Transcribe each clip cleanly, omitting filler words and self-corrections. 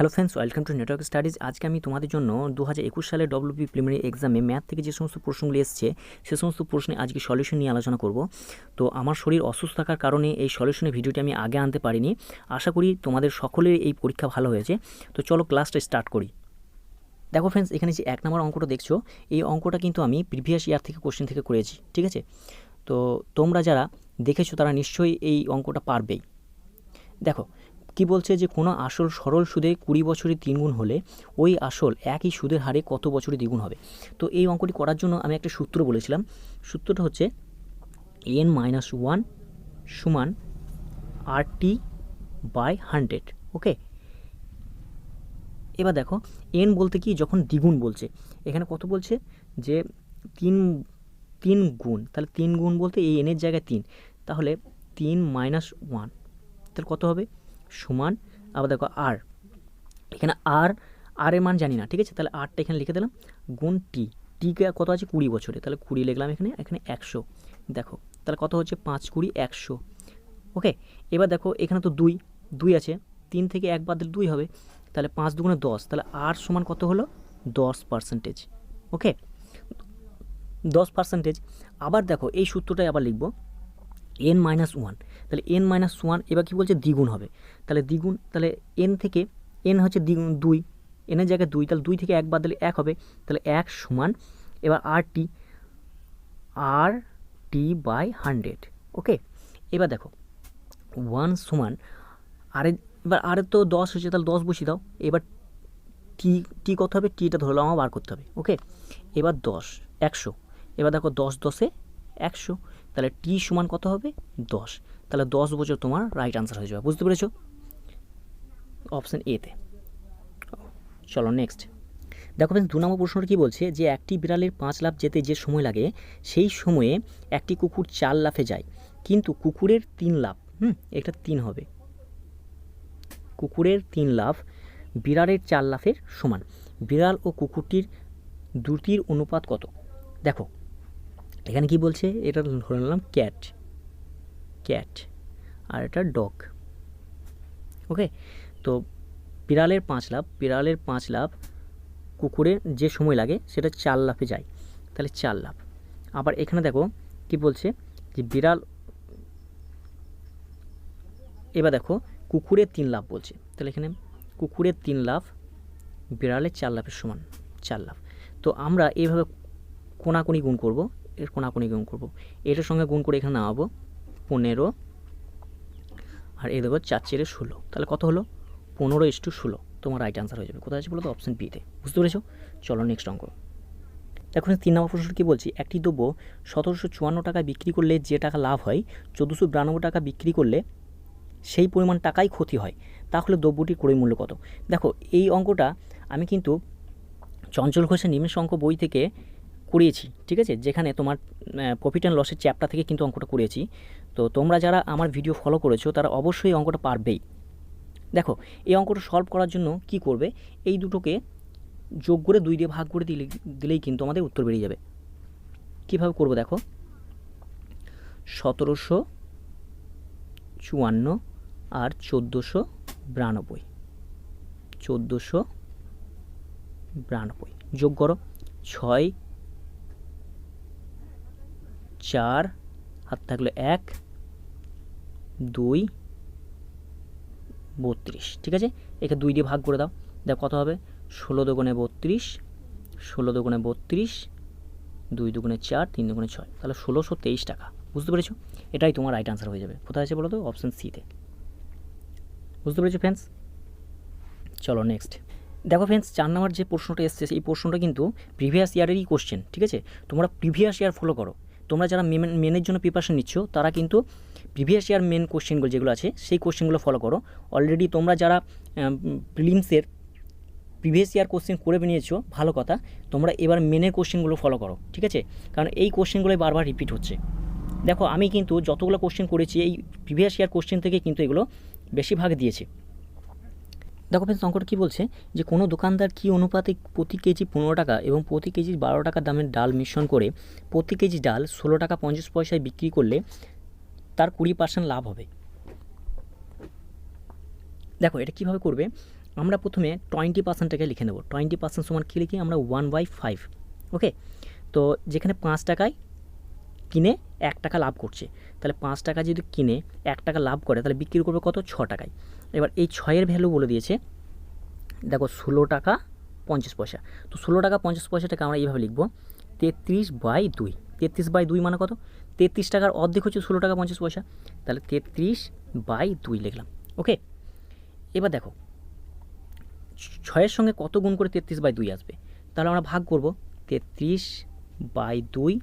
Hello friends, welcome to network studies. আজকে আমি তোমাদের জন্য 2021 সালে ডব্লিউবি প্রিলিমিনারি এক্সামে ম্যাথ থেকে যে সমস্ত প্রশ্নগুলি এসেছে সে সমস্ত প্রশ্নে আজকে সলিউশন নিয়ে আলোচনা করব। তো আমার শরীর অসুস্থ থাকার কারণে এই সলিউশনের ভিডিওটি আমি আগে আনতে পারিনি। আশা করি তোমাদের সকলের এই পরীক্ষা ভালো হয়েছে। তো চলো ক্লাসটা স্টার্ট করি। দেখো ফ্রেন্ডস, এখানে যে 1 নম্বর অঙ্কটা দেখছো, এই অঙ্কটা কিন্তু আমি প্রিভিয়াস ইয়ার থেকে কোশ্চেন থেকে করেছি, ঠিক আছে? তো তোমরা যারা দেখেছো তারা নিশ্চয়ই এই অঙ্কটা পারবেই। দেখো কি বলছে, যে কোনো আসল সরল সুদে 20 বছরে 3 গুণ হলে ওই আসল একই সুদের হারে কত বছরে দ্বিগুণ হবে। তো এই অঙ্কটি করার জন্য আমি একটা সূত্র বলেছিলাম। সূত্রটা হচ্ছে n-1 সমান RT/100। ওকে, এবার দেখো n বলতে কি, যখন দ্বিগুণ বলছে, এখানে কত বলছে যে 3 গুণ, তাহলে 3 গুণ বলতে এই n এর জায়গায় 3, তাহলে 3-1, তাহলে কত হবে সমান। আবার দেখো আর, এখানে আর এর মান জানি না, ঠিক আছে? তাহলে আরটা এখানে লিখে দিলাম, গুণ টি কত আছে 20 বছরে, তাহলে 20 লিখলাম এখানে 100। দেখো তাহলে কত হচ্ছে 5×20 100। ওকে, এবার দেখো এখানে তো 2 আছে, 3 থেকে 1 বাদ দিলে 2 হবে, তাহলে 5 দুগুণে 10, তাহলে আর সমান কত হলো 10%। ওকে, 10%। আবার দেখো এই সূত্রটাই আবার লিখবো n-1, তাহলে n-1 এবার কি বলছে দ্বিগুণ হবে, তাহলে দ্বিগুণ, তাহলে n থেকে n হচ্ছে দ্বিগুণ 2, এর জায়গায় 2, তাহলে 2 থেকে 1 বাদ দিলে 1 হবে, তাহলে 1 সমান এবার RT/100। ওকে, এবার দেখো 1 সমান এবার আরের তো 10 হচ্ছে, তাহলে 10 বসিয়ে দাও। এবার টি কত হবে, টিটা ধরলাম আমার বার করতে হবে। ওকে, এবার 100, এবার দেখো 10 100, তাহলে টি সমান কত হবে 10, তাহলে 10 বছর তোমার রাইট আনসার হয়ে যাবে। বুঝতে পেরেছো? অপশান এতে। চলো নেক্সট। দেখো ফ্রেন্ডস, 2 নম্বর প্রশ্নটা কী বলছে, যে একটি বিড়ালের 5 লাফ যেতে যে সময় লাগে সেই সময়ে একটি কুকুর 4 লাফে যায়, কিন্তু কুকুরের 3 লাফ, এটা 3 হবে, কুকুরের 3 লাফ বিড়ালের 4 লাফের সমান। বিড়াল ও কুকুরটির দুটির অনুপাত কত? দেখো এখানে কি বলছে, এটা ধরে নিলাম ক্যাট আর এটা ডগ। ওকে, তো বিড়ালের 5 লাফ কুকুরের যে সময় লাগে সেটা 4 লাফে যায়, তাহলে 4 লাফ। আবার এখানে দেখো কি বলছে, যে বিড়াল, এবার দেখো কুকুরের 3 লাফ বলছে, তাহলে এখানে কুকুরের 3 লাফ বিড়ালের 4 লাফের সমান 4 লাফ। তো আমরা এইভাবে কোনাকুনি গুণ করব, এটার সঙ্গে গুণ করে এখানে নামাবো 15, আর এই দেবো 4×4=16, তাহলে কত হলো 15:16। তোমার রাইট আনসার হয়ে যাবে। কোথায় আছে বলো তো? অপশন বিতে। বুঝতে পেরেছো? চলো নেক্সট অঙ্ক। দেখো 3 নম্বর প্রশ্ন কি বলছি, একটি দ্রব্য 1754 টাকায় বিক্রি করলে যে টাকা লাভ হয় 1492 টাকা বিক্রি করলে সেই পরিমাণ টাকাই ক্ষতি হয়, তাহলে দ্রব্যটির ক্রয় মূল্য কত? দেখো এই অঙ্কটা আমি কিন্তু চঞ্চল ঘোষের নিমেষ অঙ্ক বই থেকে করিয়েছি, ঠিক আছে? যেখানে তোমার প্রফিট অ্যান্ড লসের চ্যাপ্টার থেকে কিন্তু অঙ্কটা করিয়েছি। তো তোমরা যারা আমার ভিডিও ফলো করেছো তারা অবশ্যই অঙ্কটা পারবেই। দেখো এই অঙ্কটা সলভ করার জন্য কি করবে, এই দুটোকে যোগ করে 2 দিয়ে ভাগ করে দিলেই কিন্তু আমাদের উত্তর বেরিয়ে যাবে। কীভাবে করবো দেখো, 1754 আর 1492 যোগ করো, 6 4 হাত থাকলে 1 2 32, ঠিক আছে? একে 2 দিয়ে ভাগ করে দাও, দেখো কত হবে 16 দুগুণে 32, 16 দুগুণে 32, 2 দুগুণে 4, 3 দুগুণে 6, তাহলে 1623 টাকা। বুঝতে পেরেছো? এটাই তোমার রাইট আনসার হয়ে যাবে। কোথায় আছে বলো তো? অপশান সিতে। বুঝতে পেরেছো ফ্রেন্ডস? চলো নেক্সট। দেখো ফ্রেন্ডস, 4 নম্বর যে প্রশ্নটা এসছে এই প্রশ্নটা কিন্তু প্রিভিয়াস ইয়ারেরই কোশ্চেন, ঠিক আছে? তোমরা প্রিভিয়াস ইয়ার ফলো করো। তোমরা যারা মেনের জন্য প্রিপারেশন নিচ্ছ তারা কিন্তু প্রিভিয়াস ইয়ার মেন কোশ্চেনগুলো যেগুলো আছে সেই কোশ্চেনগুলো ফলো করো। অলরেডি তোমরা যারা প্রিলিমসের প্রিভিয়াস ইয়ার কোশ্চেন করে নিয়েছো, ভালো কথা, তোমরা এবার মেনের কোশ্চেনগুলো ফলো করো, ঠিক আছে? কারণ এই কোশ্চেনগুলোই বারবার রিপিট হচ্ছে। দেখো আমি কিন্তু যতগুলো কোশ্চেন করেছি এই প্রিভিয়াস ইয়ার কোশ্চেন থেকে কিন্তু এগুলো বেশিরভাগ দিয়েছে। দেখো ফ্রেন্ডস, অঙ্কটা কী বলছে, যে কোনো দোকানদার কী অনুপাতে প্রতি কেজি 15 টাকা এবং প্রতি কেজি 12 টাকা দামের ডাল মিশ্রণ করে প্রতি কেজি ডাল 16 টাকা 50 পয়সায় বিক্রি করলে তার 20% লাভ হবে। দেখো এটা কীভাবে করবে, আমরা প্রথমে 20%টাকে লিখে নেব। 20% সমান কী লিখি আমরা 1/5। ওকে, তো যেখানে 5 টাকায় কিনে 1 টাকা লাভ করছে, তাহলে 5 টাকা যদি কিনে 1 টাকা লাভ করে তাহলে বিক্রি করবে কত? 6 টাকায়। এবার এই 6-এর ভ্যালু বলে দিয়েছে দেখো 16 টাকা 50 পয়সা। তো 16 টাকা 50 পয়সাটাকে আমরা এইভাবে লিখব 33/2। 33/2 মানে কত? 33 টাকার অর্ধেক হচ্ছে 16 টাকা 50 পয়সা, তাহলে 33/2 লিখলাম। ওকে, এবার দেখো 6-এর সঙ্গে কত গুণ করে 33/2 আসবে? তাহলে আমরা ভাগ করব 33/2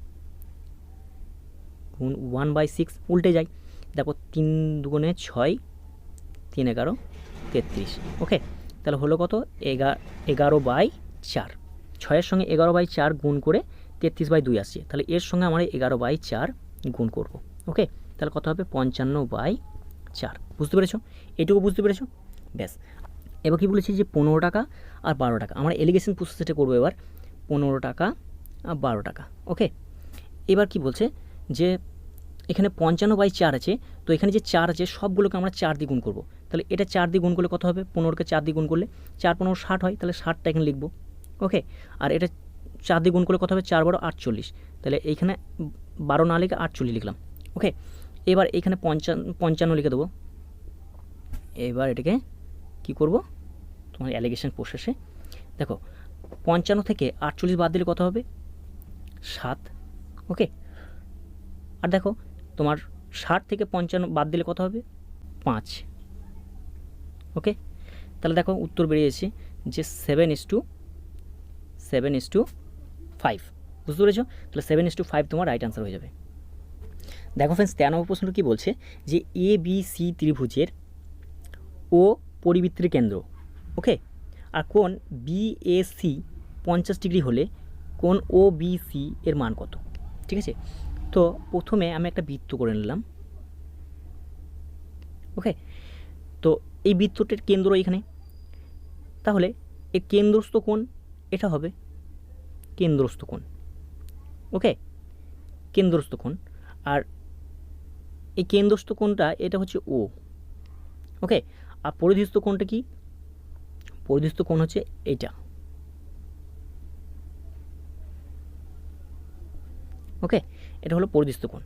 গুণ 1/6, উল্টে যাই। দেখো 3 দুগুণে 6, 3 11 33। ওকে, তাহলে হলো কত? 11/4। 6-এর সঙ্গে 11/4 গুণ করে 33/2 আসছে, তাহলে এর সঙ্গে আমরা 11/4 গুণ করব। ওকে, তাহলে কত হবে? 55/4। বুঝতে পেরেছো? এটুকু বুঝতে পেরেছো? ব্যাস। এবার কি বলেছি যে 15 টাকা আর 12 টাকা আমরা এলিগেশন প্রসেসটা করবো। এবার 15 টাকা আর 12 টাকা। ওকে, এবার কি বলছে যে এখানে 55/4 আছে, তো এখানে যে 4 আছে সবগুলোকে আমরা 4 দিয়ে গুণ করবো। তাহলে এটা 4 দিয়ে গুণ করলে কত হবে? 15কে 4 দিয়ে গুণ করলে 4 15 60 হয়, তাহলে 60টা এখানে লিখবো। ওকে, আর এটা 4 দিয়ে গুণ করলে কত হবে? 4 12 48, তাহলে এইখানে 12 না লিখে 48 লিখলাম। ওকে, এবার এখানে 55 লিখে দেবো। এবার এটাকে কি করব? তোমার অ্যালিগেশন প্রসেসে দেখো 55 থেকে 48 বাদ দিলে কত হবে? 7। ওকে, আর দেখো তোমার 60 থেকে 55 বাদ দিলে কত হবে? 5। ওকে, তাহলে দেখো উত্তর বেরিয়েছে যে 7:5। বুঝতে পেরেছো? তাহলে 7:5 তোমার রাইট আনসার হয়ে যাবে। দেখো ফ্রেন্ডস 13 নম্বর প্রশ্নটা কী বলছে যে ABC ত্রিভুজের ও পরিবৃত্তির কেন্দ্র। ওকে, আর কোণ BAC 50 ডিগ্রি হলে কোণ OBC এর মান কত? ঠিক আছে, তো প্রথমে আমি একটা বৃত্ত করে নিলাম। ওকে, তো এই বৃত্তটির কেন্দ্র এখানে, তাহলে এই কেন্দ্রস্থ কোণ এটা হবে কেন্দ্রস্থ কোণ। ওকে, কেন্দ্রস্থ কোণ, আর এই কেন্দ্রস্থ কোণটা এটা হচ্ছে O। ওকে, আর পরিধিস্থ কোণটা কি? পরিধিস্থ কোণ হচ্ছে এইটা। ওকে, এটা হলো পরিধিস্থ কোণ।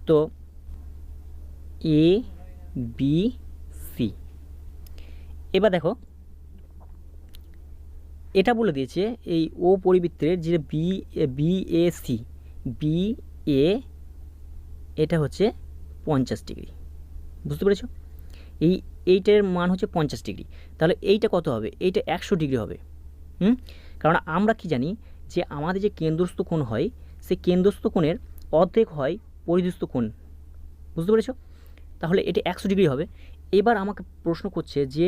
তো ABC, এবার দেখো এটা বলে দিয়েছে এই ও পরিবৃত্তের যে BAC BA এটা হচ্ছে 50 ডিগ্রি। বুঝতে পেরেছো? এইটার মান হচ্ছে 50 ডিগ্রি, তাহলে এইটা কত হবে? এইটা 100 ডিগ্রি হবে। কারণ আমরা কি জানি যে আমাদের যে কেন্দ্রস্থ কোণ হয় সেই কেন্দ্রস্থ কোণের অর্ধেক হয় পরিধিস্থ কোণ। বুঝতে পেরেছো? তাহলে এটা 100 ডিগ্রি হবে। এবার আমাকে প্রশ্ন করছে যে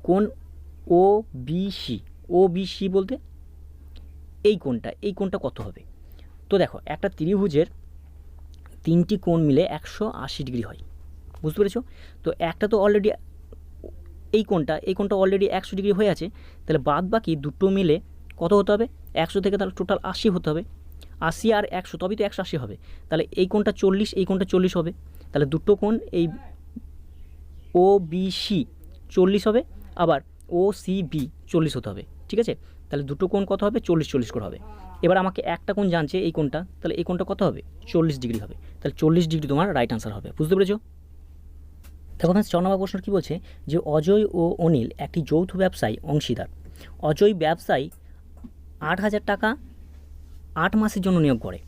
কোণ OBC বলতে এই কোণটা কত হবে? তো দেখো একটা ত্রিভুজের 3টি কোণ মিলে 180 ডিগ্রি হয়। বুঝতে পেরেছো? তো একটা তো অলরেডি এই কোণটা অলরেডি 100 ডিগ্রি হয়ে আছে, তাহলে বাদ বাকি দুটো মিলে কত হতে হবে? 100 থেকে তাহলে টোটাল 80 হতে হবে। 80 আর 100 তবেই তো 180 হবে। তাহলে এই কোণটা 40, এই কোণটা 40 হবে, তাহলে দুটো কোণ এই OBC 40 হবে, আবার OCB 40 হতে হবে। ঠিক আছে, তাহলে দুটো কোণ কত হবে? 40 করে হবে। এবার আমাকে একটা কোণ জানছে এই কোণটা, তাহলে এই কোণটা কত হবে? 40 ডিগ্রি হবে। তাহলে 40 ডিগ্রি তোমার রাইট আনসার হবে। বুঝতে পেরেছো? দেখো ফ্রেন্ডস 4 নম্বর প্রশ্ন কী বলছে যে অজয় ও অনিল একটি যৌথ ব্যবসায় অংশীদার। অজয় ব্যবসায় 8,000 টাকা 8 মাসের জন্য নিয়োগ করে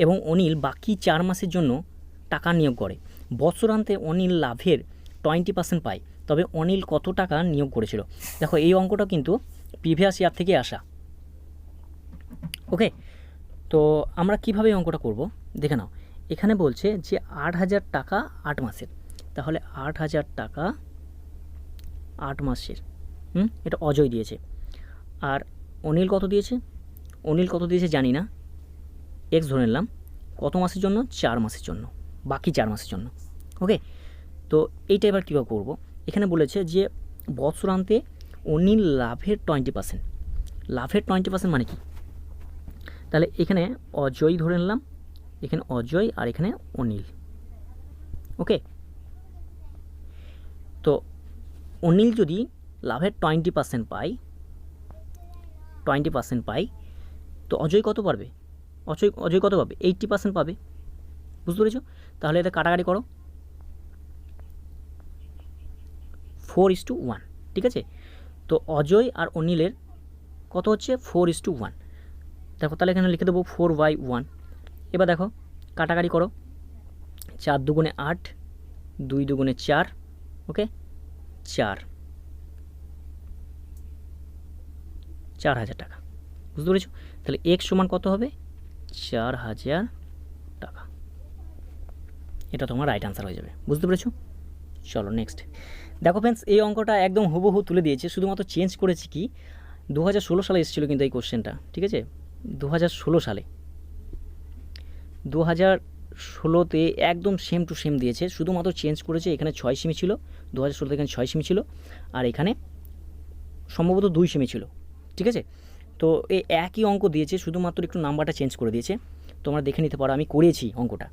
এবং অনিল বাকি 4 মাসের জন্য টাকা নিয়োগ করে। বছরান্তে অনিল লাভের 20% পায়, তবে অনিল কত টাকা নিয়োগ করেছিল? দেখো এই অঙ্কটা কিন্তু প্রিভিয়াস ইয়ার থেকে আসা। ওকে, তো আমরা কিভাবে অঙ্কটা করব দেখে নাও। এখানে বলছে যে 8,000 টাকা 8 মাসের, তাহলে 8,000 টাকা 8 মাসের। এটা অজয় দিয়েছে। আর অনিল কত দিয়েছে? অনিল কত দিয়েছে জানি না, এক্স ধরে নিলাম। কত মাসের জন্য? 4 মাসের জন্য, বাকি 4 মাসের জন্য। ওকে, তো এইটা এবার কীভাবে করবো? এখানে বলেছে যে বছরান্তে অনিল লাভের 20%। লাভের 20% মানে কি? তাহলে এখানে অজয় ধরে নিলাম, এখানে অজয় আর এখানে অনিল। ওকে, তো অনিল যদি লাভের 20% পাই, 20% পাই, তো অজয় কত পারবে? অজয় কত পাবে? 80% পাবে। বুঝতে পেরেছো? তাহলে এটা কাটাকাটি করো, 4:1, ঠিক আছে। তো অজয় আর অনিলের কত হচ্ছে? 4:1। দেখো তাহলে এখানে লিখে দেবো 4/1। এবার দেখো কাটাকাটি করো, 4 দুগুণে 8, 2 দুগুণে 4, ওকে, 4,000 টাকা। বুঝতে পেরেছো? তাহলে এক্স সমান কত হবে? 4,000 টাকা। এটা তোমার রাইট আনসার হয়ে যাবে। বুঝতে পেরেছো? চলো নেক্সট। দেখো ফ্রেন্ডস, এই অঙ্কটা একদম হুবহু তুলে দিয়েছে, শুধুমাত্র চেঞ্জ করেছি কি 2016 সালে এসেছিলো কিন্তু এই কোশ্চেনটা, ঠিক আছে, 2016 সালে, 2016তে একদম সেম টু সেম দিয়েছে, শুধুমাত্র চেঞ্জ করেছে, এখানে 6 সেমি ছিল, 2016তে এখানে 6 সেমি ছিল, আর এখানে সম্ভবত 2 সেমি ছিল, ঠিক আছে। তো এই একই অঙ্ক দিয়েছে, শুধুমাত্র একটু নাম্বারটা চেঞ্জ করে দিয়েছে। তোমরা দেখে নিতে পারো, আমি করেছি অঙ্কটা,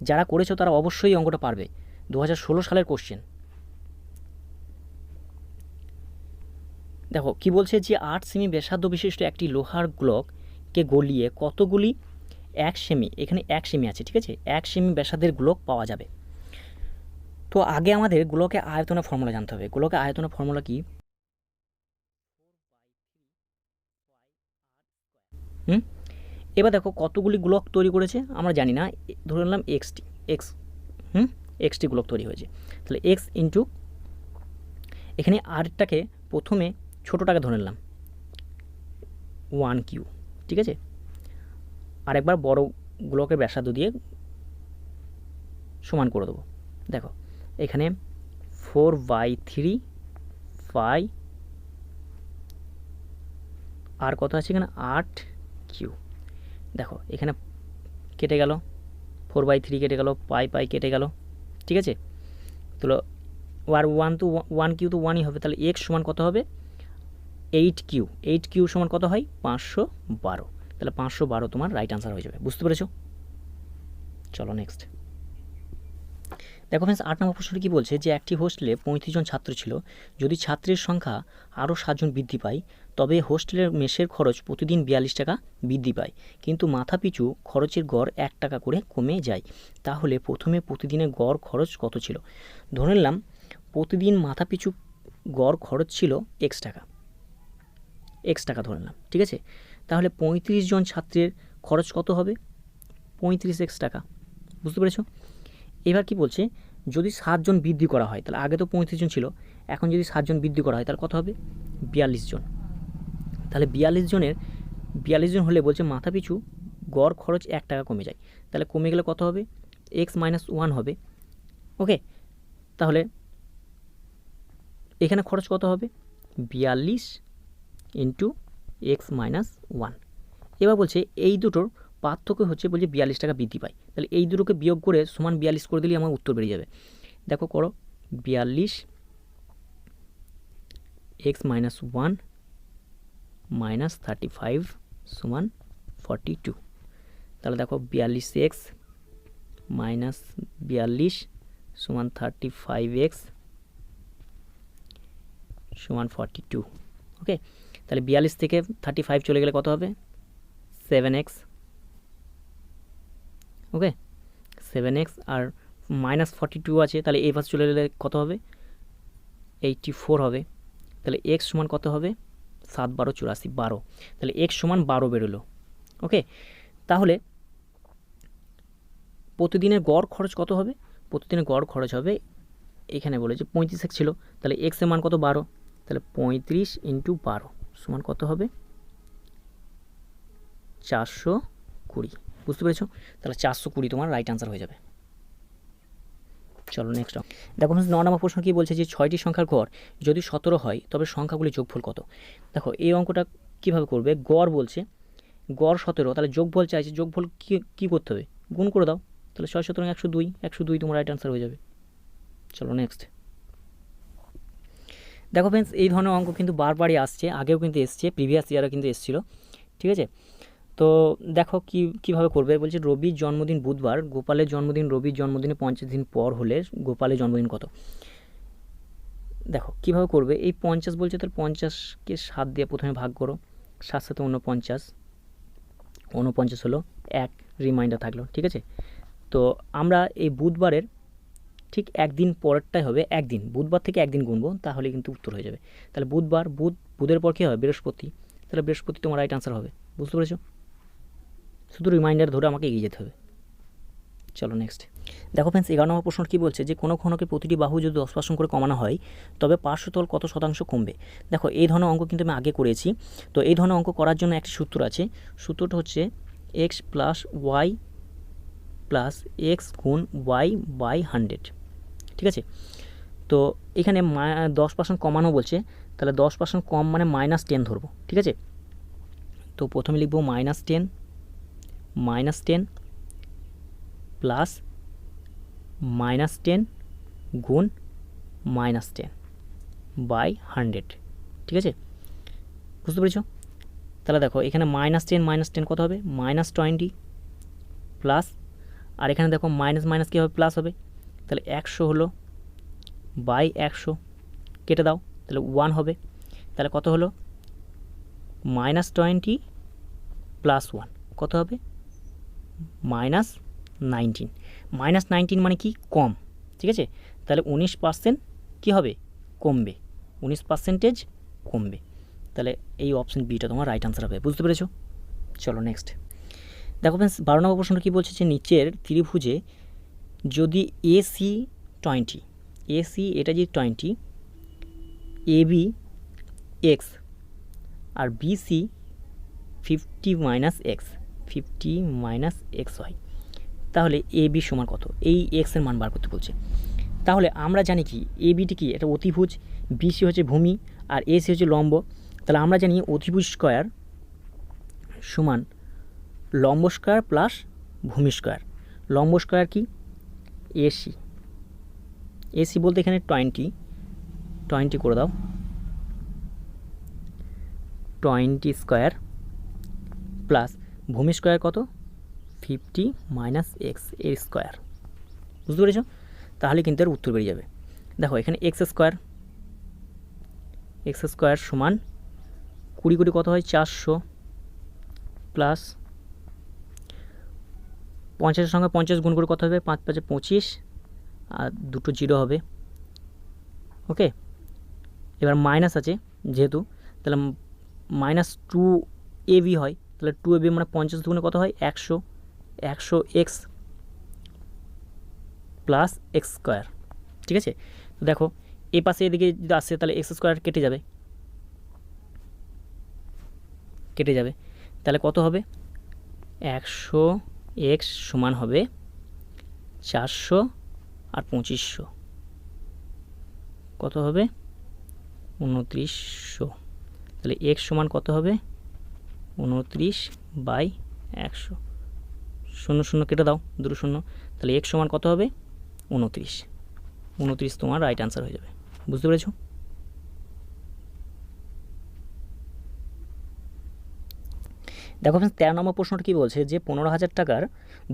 যারা করেছো তারা অবশ্যই অঙ্কটা পারবে। 2016 সালের কোশ্চেন। দেখো কি বলছে যে 8 সেমি ব্যাসার্ধ বিশিষ্ট একটি লোহার গ্লককে গলিয়ে কতগুলি 1 সেমি, এখানে 1 সেমি আছে, ঠিক আছে, 1 সেমি ব্যাসার্ধের গ্লক পাওয়া যাবে। তো আগে আমাদের গোলকের আয়তনের ফর্মুলা জানতে হবে। গোলকের আয়তনের ফর্মুলা কি? এবার দেখো কতগুলি গোলক তৈরি করেছে আমরা জানি না, ধরে নিলাম এক্সটি গোলক তৈরি হয়েছে। তাহলে এক্স ইন্টু এখানে আরটাকে প্রথমে ছোটোটাকে ধরে নিলাম 1Q, ঠিক আছে, আরেকবার বড় গোলকের ব্যাসার্ধ দিয়ে সমান করে দেবো। দেখো এখানে 4/3 পাই, আর কত আছে এখানে 8Q। দেখো এখানে কেটে গেল, 4/3 কেটে গেল, পাই কেটে গেল, ঠিক আছে। তাহলে আর 1Q তো 1ই হবে, তাহলে এক্স সমান কত হবে? 8Q সমান কত হয়? 512। তাহলে 512 তোমার রাইট আনসার হয়ে যাবে। বুঝতে পেরেছো? চলো নেক্সট। দেখো ফ্রেন্ডস, 8 নম্বর প্রশ্নটি কী বলছে যে একটি হোস্টেলে 35 জন ছাত্র ছিল, যদি ছাত্রের সংখ্যা আরও 7 জন বৃদ্ধি পায় তবে হোস্টেলের মেসের খরচ প্রতিদিন 42 টাকা বৃদ্ধি পায়, কিন্তু মাথাপিছু খরচের গড় 1 টাকা করে কমে যায়। তাহলে প্রথমে প্রতিদিনের গড় খরচ কত ছিল? ধরে নিলাম প্রতিদিন মাথাপিছু গড় খরচ ছিল এক্স টাকা ধরে নিলাম, ঠিক আছে। তাহলে 35 জন ছাত্রের খরচ কত হবে? 35x টাকা। বুঝতে পেরেছো? এবার কি বলছে, যদি 7 জন বৃদ্ধি করা হয়, তাহলে আগে তো 35 জন ছিল, এখন যদি 7 জন বৃদ্ধি করা হয় তাহলে কত হবে? 42 জন। তাহলে 42 জন হলে বলছে মাথাপিছু গড় খরচ 1 টাকা কমে যায়। তাহলে কমে গেলে কত হবে? x-1 হবে, ওকে। তাহলে এখানে খরচ কত হবে? 42 ইন্টু x-1। এবার বলছে এই দুটোর পার্থক্য হচ্ছে, বলছে 42 টাকা বৃদ্ধি পায়, তাহলে এই দুটোকে বিয়োগ করে সমান 42 করে দিলেই আমার উত্তর বেরিয়ে যাবে। দেখো করো, 42 x-1 মাইনাস 35 সমান 42। তাহলে দেখো 42x মাইনাস 42 সমান 35x সমান 42, ওকে। তাহলে 42 থেকে 35 চলে গেলে কত হবে? 7x, ওকে, 7x, আর মাইনাস 42 আছে, তাহলে এই পাশে চলে গেলে কত হবে? 84 হবে। তাহলে এক্স সমান কত হবে? 7-12 84, 12। তাহলে এক্স সমান 12 বেরোলো, ওকে। তাহলে প্রতিদিনের গড় খরচ কত হবে? প্রতিদিনের গড় খরচ হবে, এখানে বলেছে 35x ছিল, তাহলে এক্সের মান কত? 12। তাহলে 35 ইন্টু 12 সমান কত হবে? 420। বুঝতে পেরেছো? তাহলে 420 তোমার রাইট আনসার হয়ে যাবে। চলো নেক্সট। দেখো 9 নম্বর প্রশ্ন কী বলছে যে 6টি সংখ্যার গড় যদি 17 হয় তবে সংখ্যাগুলির যোগফল কত? দেখো এই অঙ্কটা কীভাবে করবে, গড় বলছে, গড় 17, তাহলে যোগফল চাইছে, যোগফল কী করতে হবে? গুণ করে দাও, তাহলে 6 17 102, 102 তোমার রাইট আনসার হয়ে যাবে। চলো নেক্সট। দেখো ফ্রেন্ডস, এই ধরনের অঙ্ক কিন্তু বারবারই আসছে, আগেও কিন্তু এসছে, প্রিভিয়াস ইয়ারও কিন্তু এসেছিলো, ঠিক আছে। তো দেখো কীভাবে করবে, বলছে রবির জন্মদিন বুধবার, গোপালের জন্মদিন রবির জন্মদিনে 50 দিন পর হলে গোপালের জন্মদিন কত? দেখো কীভাবে করবে, এই 50 বলছে, তাহলে 50কে 7 দিয়ে প্রথমে ভাগ করো, 7 7 49, 49 হলো 1, রিমাইন্ডার থাকলো, ঠিক আছে। তো আমরা এই বুধবারের ঠিক একদিন পরেরটাই হবে, একদিন বুধবার থেকে একদিন গুনবো, তাহলে কিন্তু উত্তর হয়ে যাবে। তাহলে বুধবার, বুধের পর কী হবে, বৃহস্পতি, তাহলে বৃহস্পতি তোমার রাইট আনসার হবে। বুঝতে পেরেছো? শুধু রিমাইন্ডার ধরে আমাকে এগিয়ে যেতে হবে। চলো নেক্সট দেখো ফ্রেন্ডস, 11 নম্বর প্রশ্ন কী বলছে, যে কোনো ঘনকের প্রতিটি বাহু যদি 10% করে কমানো হয় তবে পার্শ্বতল কত শতাংশ কমবে। দেখো এই ধরনের অঙ্ক কিন্তু আমি আগে করেছি। তো এই ধরনের অঙ্ক করার জন্য একটি সূত্র আছে, সূত্রটা হচ্ছে x plus y plus x গুণ ওয়াই বাই 100, ঠিক আছে। তো এখানে 10% কমানো বলছে, তাহলে 10% কম মানে -10 ধরবো, ঠিক আছে। তো প্রথমে লিখবো -10 প্লাস -10 গুণ -10 বাই 100, ঠিক আছে। বুঝতে পেরেছ? তাহলে দেখো এখানে -10 কত হবে, -20 প্লাস, আর এখানে দেখো মাইনাস মাইনাস কী হবে, প্লাস হবে, তাহলে 100 হলো বাই 100, কেটে দাও, তাহলে 1 হবে, তাহলে কত হলো -20 প্লাস 1 কত হবে, -19, -19 মানে কি, কম, ঠিক আছে। তাহলে 19% কী হবে, কমবে, 19% কমবে। তাহলে এই অপশন বিটা তোমার রাইট আনসার হবে। বুঝতে পেরেছো? চলো নেক্সট দেখো ফ্রেন্ডস, 12 নম্বর প্রশ্নটা কী বলছে, যে নিচের ত্রিভুজে যদি এসি 20, এসি এটা যদি 20, এবি এক্স আর বিসি 50 মাইনাস এক্স হয়, তাহলে এ বি সমান কত, এই এক্সের মান বার করতে বলছে। তাহলে আমরা জানি কি, এ বিটি কি, এটা অতিভুজ, বিসি হচ্ছে ভূমি, আর এসি হচ্ছে লম্ব। তাহলে আমরা জানি অতিভুজ স্কোয়ার সমান লম্ব স্কোয়ার প্লাস ভূমি স্কোয়ার। লম্ব স্কোয়ার কি, এসি, এসি বলতে এখানে 20 করে দাও, 20 স্কোয়ার প্লাস ভূমি স্কোয়ার কত, 50 মাইনাস এক্স এর স্কোয়ার। বুঝতে পেরেছ? তাহলে কিন্তু এর উত্তর বেরিয়ে যাবে। দেখো এখানে এক্স স্কোয়ার সমান 20 কত হয়, 400 প্লাস 50-এর সঙ্গে 50 গুণ করে কত হবে, 5 5 25, আর দুটো জিরো হবে, ওকে। এবার মাইনাস আছে যেহেতু, তাহলে -2 এবি হয়, তাহলে 2 এবি মানে 50 দুগুণে কত হয়, 100 এক্স প্লাস এক্স স্কোয়ার, ঠিক আছে। তো দেখো এই পাশে এদিকে যদি আসে তাহলে এক্স স্কোয়ার কেটে যাবে, তাহলে কত হবে, 100 এক্স সমান হবে 400 আর 2500 কত হবে, 2900। তাহলে এক্স সমান কত হবে, 29/100, 0 0 কেটে দাও, 2 0, তাহলে এক্স সমান কত হবে, 29 তোমার রাইট আনসার হয়ে যাবে। বুঝতে পেরেছ? দেখো ফ্রেন্ডস, 13 নম্বর প্রশ্নটা কী বলছে, যে 15,000 টাকার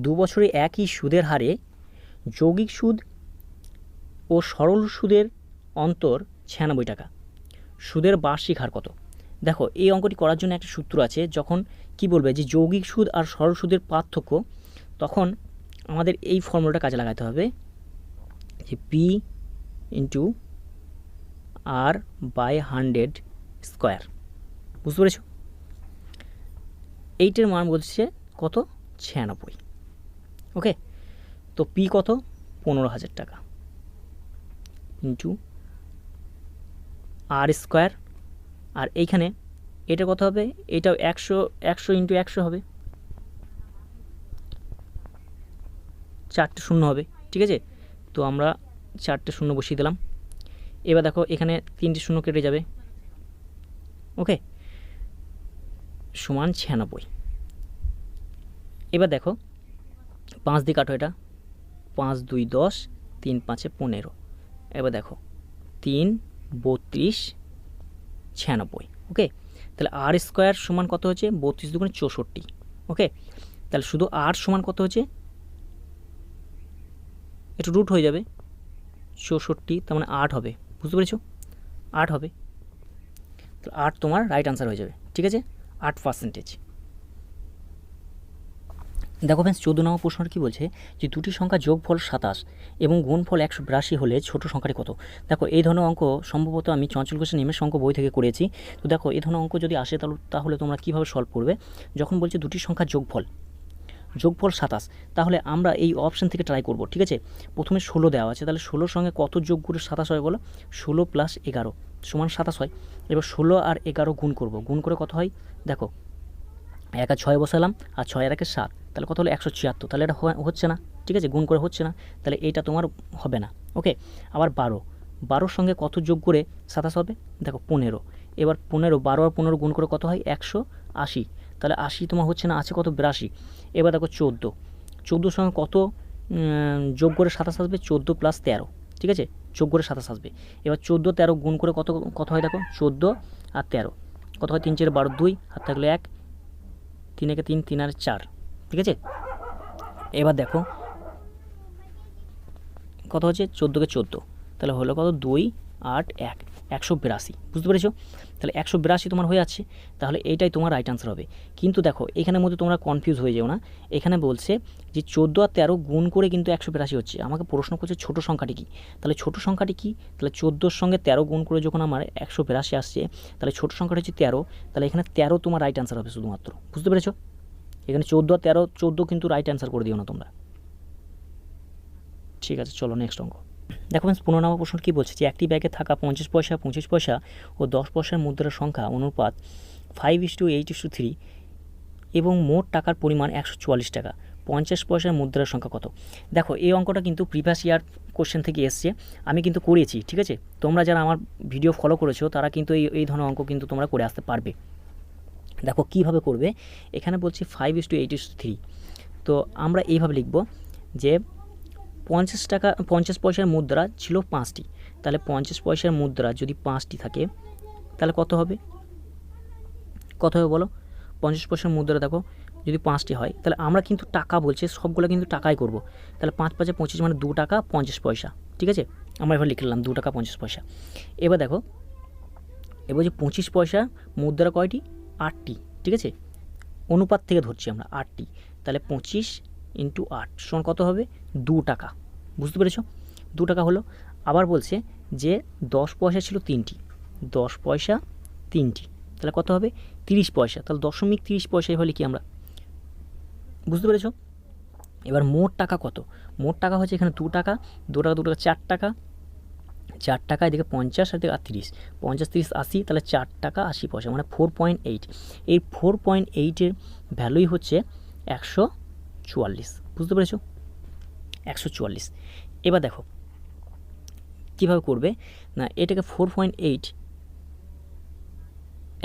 2 বছরে একই সুদের হারে যৌগিক সুদ ও সরল সুদের অন্তর 96 টাকা, সুদের বার্ষিক হার কত। দেখো এই অঙ্কটি করার জন্য একটা সূত্র আছে, যখন কি বলবে যে যৌগিক সুদ আর সরল সুদের পার্থক্য, তখন আমাদের এই ফর্মুলাটা কাজে লাগাতে হবে, যে p into r by 100 square. বুঝতে পেরেছ? এইটের মান বলছে কত, 96, ওকে। তো পি কত, 15,000 টাকা ইন্টু আর স্কোয়ার, আর এইখানে এটা কত হবে, এটাও 100 ইন্টু 100 হবে, 4টে শূন্য হবে, ঠিক আছে। তো আমরা 4টে শূন্য বসিয়ে দিলাম। এবার দেখো এখানে 3টে শূন্য কেটে যাবে, ওকে, সমান 96। এবার দেখো 5 দিয়ে কাটো, এটা 5 2 10, 3 5 15। এবার দেখো 3 32 96, ওকে। তাহলে আর স্কোয়ার সমান কত হচ্ছে, 32 দুগুণে 64, ওকে। তাহলে শুধু আর সমান কত হচ্ছে, একটু রুট হয়ে যাবে, 64, তার মানে 8 হবে। বুঝতে পেরেছো? 8 হবে। তো 8 তোমার রাইট আনসার হয়ে যাবে, ঠিক আছে, 8%। দেখো ফ্রেন্ডস 14 নম্বর প্রশ্নটা কী বলছে যে দুটি সংখ্যা যোগফল 27 এবং গুণফল 182 হলে ছোট সংখ্যাটি কত। দেখো এই ধরনের অঙ্ক সম্ভবত আমি চঞ্চল ঘোষের নিমেষ অঙ্ক বই থেকে করেছি। তো দেখো এই ধরনের অঙ্ক যদি আসে তাহলে তোমরা কীভাবে সলভ করবে। যখন বলছে দুটি সংখ্যা যোগফল 27, তাহলে আমরা এই অপশান থেকে ট্রাই করব, ঠিক আছে। প্রথমে 16 দেওয়া আছে, তাহলে 16 সঙ্গে কত যোগ করে 27 হয় বলো। 16 + 11 সমান 27 হয়। এবার 16 আর 11 গুণ করব, গুণ করে কত হয় দেখো, 1 আর 6 বসালাম, আর 6 আর 1 7, তাহলে কত হলো 176। তাহলে এটা হচ্ছে না, ঠিক আছে, গুণ করে হচ্ছে না, তাহলে এইটা তোমার হবে না। ওকে, আবার 12 সঙ্গে কত যোগ করে 27 হবে দেখো 15। এবার 15, 12 আর 15 গুণ করে কত হয় 180, তাহলে 80 তোমার হচ্ছে না, আছে কত 82। এবার দেখো 14 সঙ্গে কত যোগ করে 27 আসবে 14 + 13, ঠিক আছে, যোগ করে 27 আসবে। এবার 14, 13 গুণ করে কত হয় দেখো 14 আর 13 কত হয় 3 4 12, 2 হাত থাকলে 1, 3 একে 3, 3 আর 4, ঠিক আছে। এবার দেখো কত হচ্ছে 14 কে 14, তাহলে হলো কত 2 8 1, 182, বুঝতে পেরেছো। তাহলে 182 তোমার হয়ে যাচ্ছে, তাহলে এইটাই তোমার রাইট আনসার হবে। কিন্তু দেখো এখানের মধ্যে তোমরা কনফিউজ হয়ে যেও না, এখানে বলছে যে 14 আর 13 গুণ করে কিন্তু 182 হচ্ছে। আমাকে প্রশ্ন করছে ছোট সংখ্যাটি কী, তাহলে ছোট সংখ্যাটি কী, তাহলে 14 সঙ্গে 13 গুণ করে যখন আমার 182 আসছে, তাহলে ছোট সংখ্যাটা হচ্ছে 13, তাহলে এখানে 13 তোমার রাইট আনসার হবে শুধুমাত্র, বুঝতে পেরেছো। এখানে 14 আর 13, 14 কিন্তু রাইট অ্যান্সার করে দিও না তোমরা, ঠিক আছে। চলো নেক্সট অঙ্ক দেখো ফ্রেন্ডস 15 নম্বর প্রশ্ন কী বলছে যে একটি ব্যাগে থাকা 50 পয়সা, 25 পয়সা ও 10 পয়সার মুদ্রার সংখ্যা অনুপাত 5:8:3 এবং মোট টাকার পরিমাণ 144 টাকা। 50 পয়সার মুদ্রার সংখ্যা কত। দেখো এই অঙ্কটা কিন্তু প্রিভিয়াস ইয়ার কোশ্চেন থেকে এসছে, আমি কিন্তু করেছি, ঠিক আছে। তোমরা যারা আমার ভিডিও ফলো করেছো তারা কিন্তু এই ধরনের অঙ্ক কিন্তু তোমরা করে আসতে পারবে। দেখো কীভাবে করবে, এখানে বলছি 5:8:3, তো আমরা এইভাবে লিখব যে 50 পয়সার মুদ্রা ছিল 5টি, তাহলে 50 পয়সার মুদ্রা যদি 5টি থাকে তাহলে কত হবে বলো। 50 পয়সার মুদ্রা দেখো যদি 5টি হয়, তাহলে আমরা কিন্তু টাকা বলছে, সবগুলো কিন্তু টাকাই করব। তাহলে 5 5 25 মানে 2 টাকা 50 পয়সা, ঠিক আছে, আমরা এবার লিখে নিলাম 2 টাকা 50 পয়সা। এবার দেখো এবার যে 25 পয়সা মুদ্রা কয়টি, 8টি, ঠিক আছে, অনুপাত থেকে ধরছি আমরা 8টি, তাহলে 25 × 8 সমান কত হবে 2 টাকা, বুঝতে পেরেছো, 2 টাকা হলো। আবার বলছে যে 10 পয়সা ছিল 3টি, 10 পয়সা 3টি, তাহলে কত হবে 30 পয়সা, তাহলে 0.30 পয়সা এভাবে লিখি আমরা, বুঝতে পেরেছো। এবার মোট টাকা কত, মোট টাকা হচ্ছে এখানে 2 টাকা 2 টাকা 2 টাকা 4 টাকা, 4 টাকা এদিকে 50 আর 30, 50 30 80, তাহলে 4 টাকা 80 পয়সা মানে 4.8। এই 4.8-এর ভ্যালুই হচ্ছে 144, বুঝতে পেরেছো, 144। এবার দেখো কীভাবে করবে না, এটাকে 4.8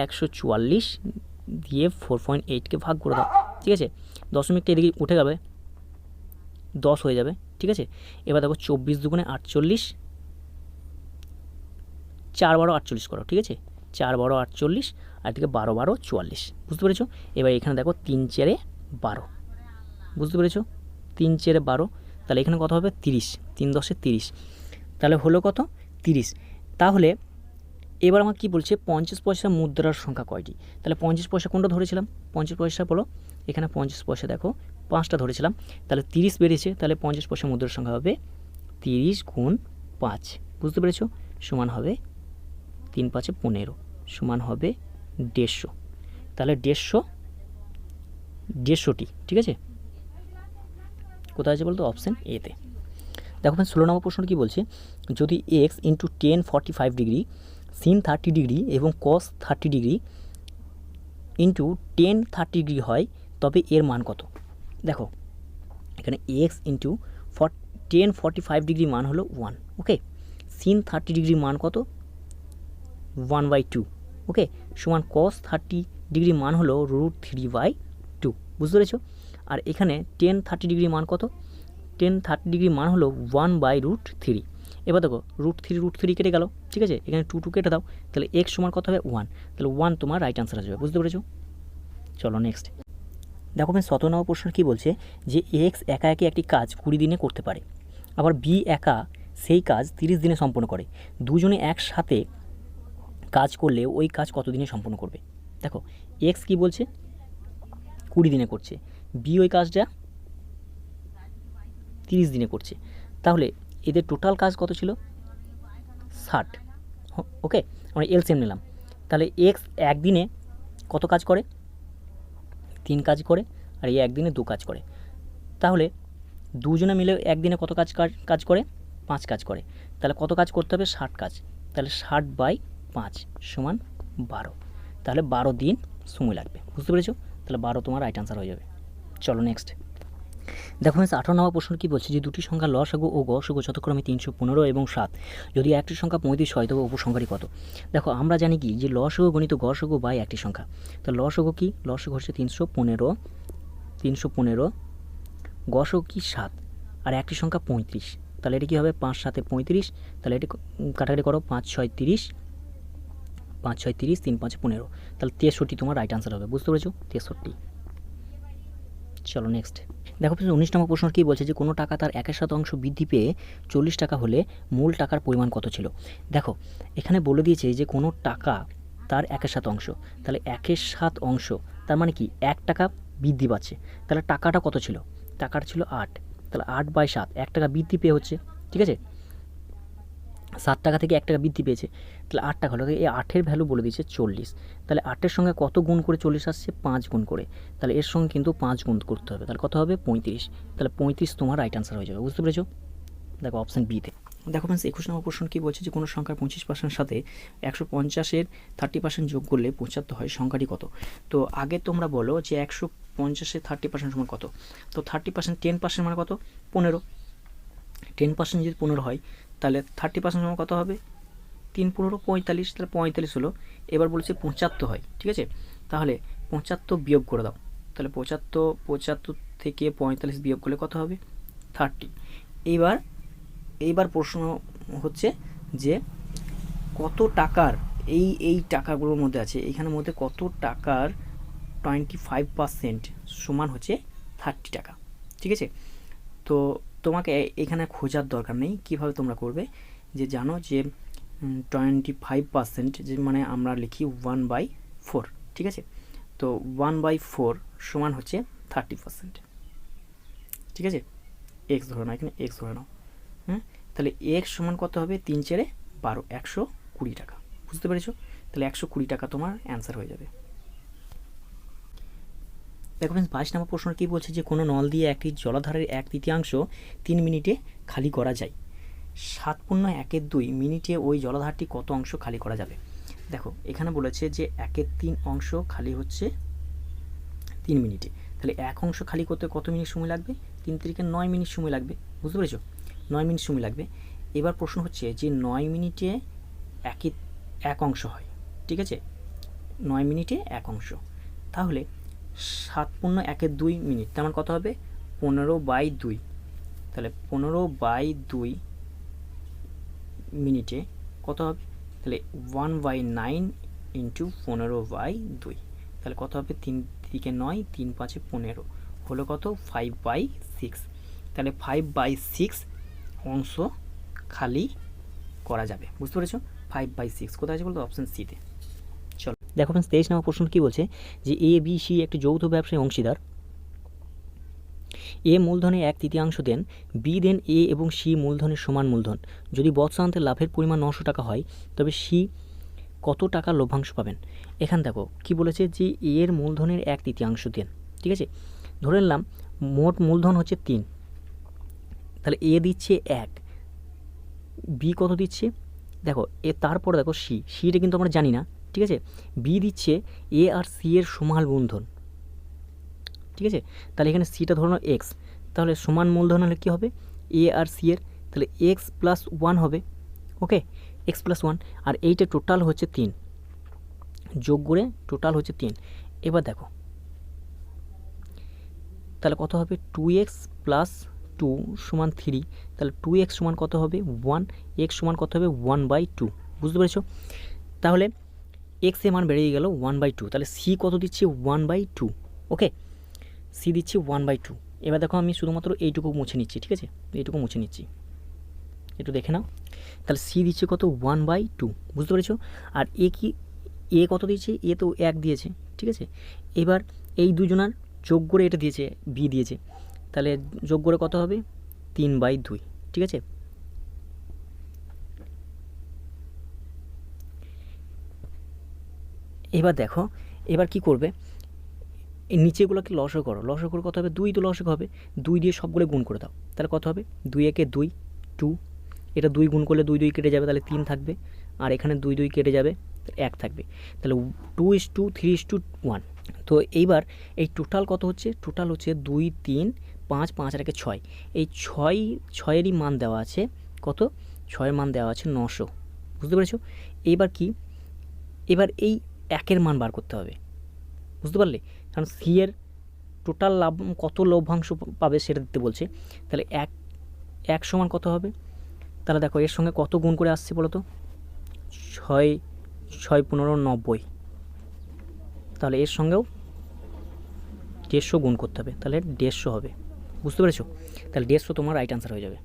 144 দিয়ে 4.8কে ভাগ করে দাও, ঠিক আছে, দশমিকটা এদিকে উঠে যাবে 10 হয়ে যাবে, ঠিক আছে। এবার দেখো 24 দুগুণে 48, 4 12 48 করো, ঠিক আছে, 4 12 48 আর এদিকে 12 12 44, বুঝতে পেরেছো। এবার এখানে দেখো 3 4 12, বুঝতে পেরেছো, 3 4 12, তাহলে এখানে কত হবে 30, 3 10 30, তাহলে হলো কত 30। তাহলে এবার আমার কী বলছে 50 পয়সা মুদ্রার সংখ্যা কয়টি, তাহলে 50 পয়সা কোনটা ধরেছিলাম, 50 পয়সা বলো, এখানে 50 পয়সা দেখো 5টা ধরেছিলাম, তাহলে 30 বেরিয়েছে, তাহলে 50 পয়সা মুদ্রার সংখ্যা হবে 30 × 5, বুঝতে পেরেছো, সমান হবে 3 5 15 সমান হবে 150, তাহলে 150টি, ঠিক আছে। কোথায় আছে বলতো, অপশান এতে। দেখো 16 নম্বর প্রশ্ন কী বলছে, যদি x × tan 45 degree, sin 30 degree এবং cos 30 ডিগ্রি × tan 30 ডিগ্রি হয় তবে এর মান কত। দেখো এখানে x × tan 45 ডিগ্রি মান হলো 1, ওকে, sin 30 ডিগ্রি মান কত 1/2, ওকে, সমান cos 30 ডিগ্রি মান হলো √3/2, বুঝতে পেরেছো। আর এখানে tan 30 ডিগ্রি মান কত, tan 30 ডিগ্রি মান হলো 1/√3। এবার দেখো √3 কেটে গেল, ঠিক আছে, এখানে 2 কেটে দাও, তাহলে x সমান কত হবে 1, তাহলে 1 তোমার রাইট আনসার আসবে, বুঝতে পেরেছো। চলো নেক্সট দেখো 17 নম্বর প্রশ্ন কী বলছে যে x একা একা একটি কাজ 20 দিনে করতে পারে, আবার b একা সেই কাজ 30 দিনে সম্পন্ন করে, দুজনে একসাথে কাজ করলে ওই কাজ কত দিনে সম্পূর্ণ করবে। দেখো এক্স কি বলছে 20 দিনে করছে, বি ওই কাজটা 30 দিনে করছে, তাহলে এদের টোটাল কাজ কত ছিল 60। ওকে, আমরা এলসিএম নিলাম, তাহলে এক্স একদিনে কত কাজ করে 3 কাজ করে, আর এই একদিনে 2 কাজ করে, তাহলে দুজনে মিলে একদিনে কত কাজ করে 5 কাজ করে, তাহলে কত কাজ করতে হবে 60 কাজ, তাহলে 60/5 সমান 12, তাহলে 12 দিন সময় লাগবে। বুঝতে পেরেছো? তাহলে 12 তোমার রাইট আনসার হয়ে যাবে। চলো নেক্সট দেখো ফ্রেন্ডস 18 নম্বর প্রশ্ন কী বলছে যে দুটি সংখ্যা লসাগু ও গসাগু যথাক্রমে 315 এবং 7, যদি একটি সংখ্যা 35 হয় তবে উপসংখ্যাটি কত। দেখো আমরা জানি কি যে লসাগু গণিত গসাগু বাই একটি সংখ্যা, তো লসাগু কি, লসাগু হচ্ছে 315, গসাগু কি 7, আর একটি সংখ্যা 35, তাহলে এটা কী হবে 5 7 35, তাহলে এটি কাটাকাটি করো 5 6 30, 5 6 30, 3 5 15, তাহলে 63 তোমার রাইট আনসার হবে। বুঝতে পেরেছো? 63। চলো নেক্সট দেখো 19 নম্বর প্রশ্ন কী বলছে যে কোনো টাকা তার 1/7 বৃদ্ধি পেয়ে 40 টাকা হলে মূল টাকার পরিমাণ কত ছিল। দেখো এখানে বলে দিয়েছে যে কোনো টাকা তার 1/7, তাহলে 1/7 তার মানে কি 1 টাকা বৃদ্ধি পাচ্ছে, তাহলে টাকাটা কত ছিল, টাকাটা ছিল 8, তাহলে 8/7 1 টাকা বৃদ্ধি পেয়ে হচ্ছে, ঠিক আছে 7 টাকা থেকে 1 টাকা বৃদ্ধি পেয়েছে, তাহলে 8 টাকা হলো, এই 8-এর ভ্যালু বলে দিয়েছে 40, তাহলে 8-এর সঙ্গে কত গুণ করে 40 আসছে 5 গুণ করে, তাহলে এর সঙ্গে কিন্তু 5 গুণ করতে হবে, তাহলে কত হবে 35, তাহলে 35 তোমার রাইট আনসার হয়ে যাবে। বুঝতে পেরেছো? দেখো অপশান বিতে। দেখো ফ্রেন্ডস 21 নম্বর প্রশ্ন কী বলছে যে কোনো সংখ্যার 25% সাথে 150-এর 30% যোগ করলে 75 হয়, সংখ্যাটি কত। তো আগে তোমরা বলো যে 150-এর 30% সমান কত, তো 30% 10% মানে কত 15, 10% যদি 15 হয় তাহলে 30% সমান কত হবে 3 15 45, তাহলে 45 হলো। এবার বলছে 75 হয়, ঠিক আছে, তাহলে 75 বিয়োগ করে দাও, তাহলে 75 থেকে 45 বিয়োগ করলে কত হবে 30। এইবার প্রশ্ন হচ্ছে যে কত টাকার এই টাকাগুলোর মধ্যে আছে, এইখানের মধ্যে কত টাকার 25% সমান হচ্ছে 30 টাকা, ঠিক আছে। তো তোমাকে এখানে খোঁজার দরকার নেই, কিভাবে তোমরা করবে যে জানো যে 25% যে মানে আমরা লিখি 1/4, ঠিক আছে, তো 1/4 সমান হচ্ছে 30%, ঠিক আছে, এক্স ধরে নাও, এখানে এক্স ধরে নাও, তাহলে এক্স সমান কত হবে 3 4 12, 120 টাকা। বুঝতে পেরেছো? তাহলে 120 টাকা তোমার অ্যান্সার হয়ে যাবে। দেখো ফ্রেন্ডস 22 নম্বর প্রশ্ন কী বলছে যে কোনো নল দিয়ে একটি জলাধারের 1/3 3 মিনিটে খালি করা যায়, 7.1/2 মিনিটে ওই জলাধারটি কত অংশ খালি করা যাবে। দেখো এখানে বলেছে যে 1/3 অংশ খালি হচ্ছে 3 মিনিটে, তাহলে 1 অংশ খালি করতে কত মিনিট সময় লাগবে, 3 থেকে 9 মিনিট সময় লাগবে। বুঝতে পেরেছো? 9 মিনিট সময় লাগবে। এবার প্রশ্ন হচ্ছে যে 9 মিনিটে 1 অংশ হয়, ঠিক আছে, 9 মিনিটে 1 অংশ, তাহলে 7.1/2 মিনিট, তার মানে কত হবে 15/2, তাহলে 15/2 মিনিটে কত হবে, তাহলে 1/9 ইন্টু 15/2, তাহলে কত হবে 3 থেকে 9, 3 5 15 হলো কত 5/6, তাহলে 5/6 অংশ খালি করা যাবে। বুঝতে পেরেছো? 5/6 কোথায় আছে বলতো অপশান সিতে। চলো দেখো ফ্রেন্ডস 23 নম্বর প্রশ্ন কী বলছে যে এ বি সি একটি যৌথ ব্যবসায়ী অংশীদার, এ মূলধনে 1/3 দেন, বি দেন এ এবং সি মূলধনের সমান মূলধন, যদি বৎসরান্তে লাভের পরিমাণ 900 টাকা হয় তবে সি কত টাকা লভ্যাংশ পাবেন। এখানে দেখো কি বলেছে যে এর মূলধনের 1/3 দেন, ঠিক আছে, ধরে নিলাম মোট মূলধন হচ্ছে 3, তাহলে এ দিচ্ছে 1, বি কত দিচ্ছে দেখো এ, তারপরে দেখো সিটা কিন্তু আমরা জানি না, ঠিক আছে, বি দিচ্ছে এ আর সি এর সমান মূলধন, ঠিক আছে, তাহলে এখানে সিটা ধরো এক্স, তাহলে সমান মূলধন হলে কী হবে এ আর সি এর, তাহলে এক্স প্লাস 1 হবে, ওকে, এক্স প্লাস 1, আর এইটা টোটাল হচ্ছে 3, যোগ করে টোটাল হচ্ছে 3। এবার দেখো তাহলে কত হবে 2x প্লাস 2 সমান 3, তাহলে 2x সমান কত হবে 1, এক্স সমান কত হবে 1/2। বুঝতে পেরেছো? তাহলে এক্স এর মান বেড়ে গেল 1/2, তাহলে সি কত দিচ্ছে 1/2, ওকে, সি দিচ্ছি 1/2। এবার দেখো আমি শুধুমাত্র এইটুকু মুছে নিচ্ছি, ঠিক আছে, এইটুকু মুছে নিচ্ছি, একটু দেখে নাও। তাহলে সি দিচ্ছে কত 1/2, বুঝতে পেরেছো? আর এ কি, এ কত দিয়েছে? এ তো 1 দিয়েছে, ঠিক আছে। এবার এই দুজনার যোগ করে এটা দিয়েছে, বি দিয়েছে, তাহলে যোগ করে কত হবে? 3/2, ঠিক আছে। এবার দেখো, এবার কি করবে, এই নিচেগুলোকে লসাগু করো, লসাগু করে কত হবে? 2 তো লসাগু হবে, 2 দিয়ে সবগুলো গুণ করে দাও, তাহলে কত হবে? 2 একে 2, 2, এটা 2 গুণ করলে 2 2 কেটে যাবে, তাহলে 3 থাকবে, আর এখানে 2 2 কেটে যাবে, 1 থাকবে, তাহলে 2:2 3:1। তো এইবার এই টোটাল কত হচ্ছে? টোটাল হচ্ছে 2 3 5 5 আর একে 6, এই 6 এরই মান দেওয়া আছে কত? 6-এর মান দেওয়া আছে 900, বুঝতে পেরেছো? এইবার কি, এবার এই 1-এর মান বার করতে হবে, বুঝতে পারলে? কারণ সি এর টোটাল লাভ কত লভ্যাংশ পাবে সেটা দিতে বলছে, তাহলে 1 সমান কত হবে? তাহলে দেখো এর সঙ্গে কত গুণ করে আসছে বলো তো? 6 6 15 90, তাহলে এর সঙ্গেও 150 গুণ করতে হবে, তাহলে 150 হবে, বুঝতে পেরেছো? তাহলে 150 তোমার রাইট আনসার হয়ে যাবে।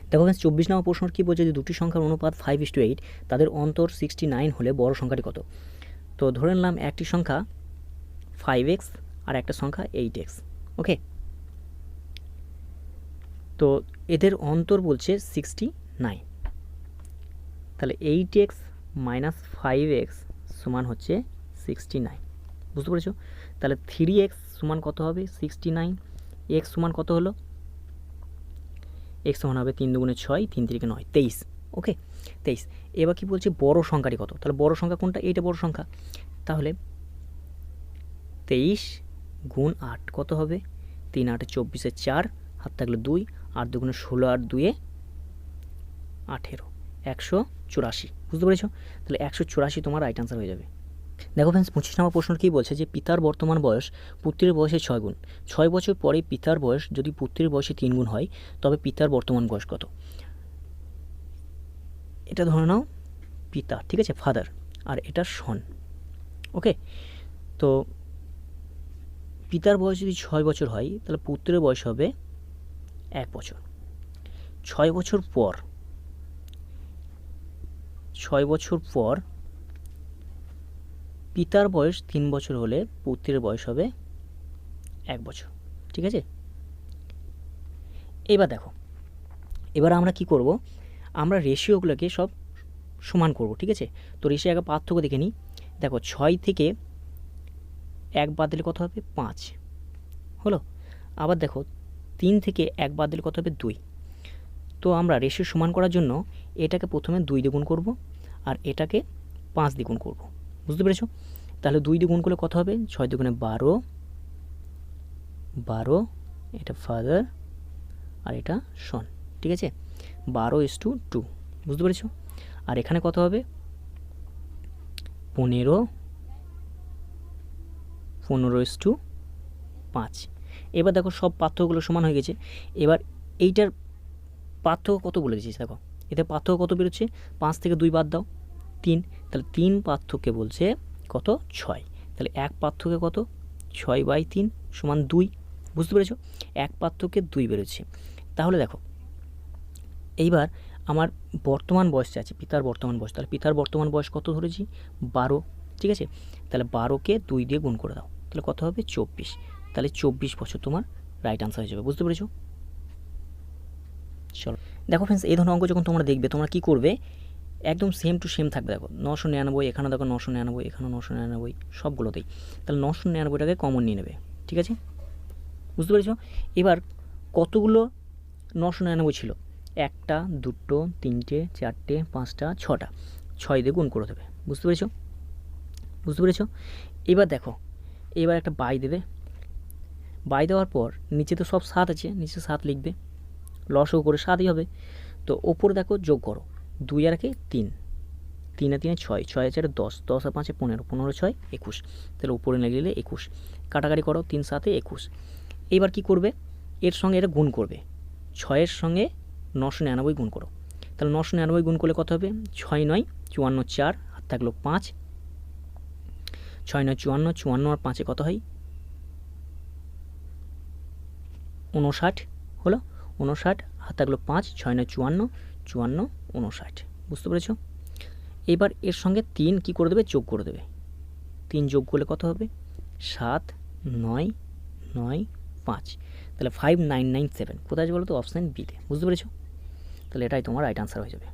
দেখো 24 নম্বর প্রশ্ন কী বলছে, যে দুটি সংখ্যার অনুপাত 5:8, তাদের অন্তর 69 হলে বড় সংখ্যাটি কত? তো ধরে নিলাম একটি সংখ্যা 5x আর একটা সংখ্যা 8x, ওকে। তো এদের অন্তর বলছে 69, তাহলে 8x মাইনাস 5x সমান হচ্ছে 69, বুঝতে পেরেছো? তাহলে 3x সমান কত হবে? 69, x সমান কত হলো? x সমান হবে 3 2 6, 3 3 9, 23, ওকে 23। এবার কি বলছে বড় সংখ্যাটি কত? তাহলে বড় সংখ্যা কোনটা? এইটা বড় সংখ্যা, তাহলে 23 গুণ 8 কত হবে? 3 8 24 4, হাত থাকলে 2, 8 2 16, 8 2 18, 184, বুঝতে পেরেছো? তাহলে 184 তোমার রাইট আনসার হয়ে যাবে। দেখো ফ্রেন্ডস 25 নম্বর প্রশ্ন কী বলছে, যে পিতার বর্তমান বয়স পুত্রের বয়সের 6 গুণ, 6 বছর পরে পিতার বয়স যদি পুত্রের বয়সে 3 গুণ হয়, তবে পিতার বর্তমান বয়স কত? এটা ধরে নাও পিতা, ঠিক আছে, ফাদার, আর এটা সন, ওকে। তো পিতার বয়স যদি 6 বছর হয়, তাহলে পুত্রের বয়স হবে 1 বছর। 6 বছর পর 6 বছর পর পিতার বয়স 3 বছর হলে পুত্রের বয়স হবে 1 বছর, ঠিক আছে। এবার দেখো, এবার আমরা কি করব, আমরা রেশিওগুলোকে সব সমান করব, ঠিক আছে। তো রেশিও আগে পার্থক্য দেখে নিই। দেখো 6 থেকে 1 বাদ দিলে কত হবে? 5 হলো। আবার দেখো 3 থেকে 1 বাদ দিলে কত হবে? 2। তো আমরা রেশিও সমান করার জন্য এটাকে প্রথমে 2 দিয়ে গুণ করব, আর এটাকে 5 দিয়ে গুণ করব, বুঝতে পেরেছো? তাহলে 2 দিয়ে গুণ করলে কত হবে? 6 দুগুণে 12, 12, এটা ফাদার আর এটা সন, ঠিক আছে। 12:2, বুঝতে পেরেছো? আর এখানে কত হবে? 15, 15:5। এবার দেখো সব পার্থক্যগুলো সমান হয়ে গেছে। এবার এইটার পার্থক্য কত বলে দিয়েছিস, দেখো এতে পার্থক্য কত বেরোচ্ছে? 5 থেকে 2 বাদ দাও, 3, তাহলে 3 পার্থক্যে বলছে কত? 6। তাহলে 1 পার্থক্যে কত? 6/3 সমান 2, বুঝতে পেরেছো? 1 পার্থক্যে 2 বেরোচ্ছে। তাহলে দেখো এইবার আমার বর্তমান বয়স আছে, পিতার বর্তমান বয়স, তাহলে পিতার বর্তমান বয়স কত ধরেছি? 12, ঠিক আছে। তাহলে 12কে 2 দিয়ে গুণ করে দাও, তাহলে কত হবে? 24। তাহলে 24 বছর তোমার রাইট আনসার হয়ে যাবে, বুঝতে পেরেছো? চলো দেখো ফ্রেন্ডস, এই ধরনের অঙ্ক যখন তোমরা দেখবে, তোমরা কী করবে, একদম সেম টু সেম থাকবে। দেখো 999, এখানে দেখো 999, এখানে 999, সবগুলোতেই। তাহলে 999টাকে কমন নিয়ে নেবে, ঠিক আছে, বুঝতে পেরেছো? এবার কতগুলো 999 ছিল? 1টা 2টো 3টে 4টে 5টা 6টা, 6 দিয়ে গুণ করে দেবে, বুঝতে পেরেছো? বুঝতে পেরেছো? এবার দেখো, এবার একটা বাই দেবে, বাই দেওয়ার পর নিচে তো সব 7 আছে, নিচে 7 লিখবে, লসও করে 7ই হবে। তো ওপরে দেখো যোগ করো, 2 আর 1 3, 3 আর 3 6, 6 আর 4 10, 10 আর 5 15, 15 6 21, তাহলে উপরে লিখলে 21, কাটাকাটি করো, 3 7 21। এবার কি করবে, এর সঙ্গে এটা গুণ করবে, 6-এর সঙ্গে 999 গুণ করো, তাহলে 999 গুণ করলে কত হবে? 6 9 54, 4 হাত থাকলো 5, 6 9 54, 54 আর 5-এ কত হয়? 59 হলো। 59, আর থাকলো 5, 6 9 54, 54 59। বুঝতে পেরেছো? এবার এর সঙ্গে 3 কী করে দেবে? যোগ করে দেবে। 3 যোগ করলে কত হবে? 7 9 9 5, তাহলে 5997 কোথায় আছে বলো তো? অপশান বিতে। বুঝতে পেরেছো? তাহলে এটাই তোমার রাইট আনসার হয়ে যাবে।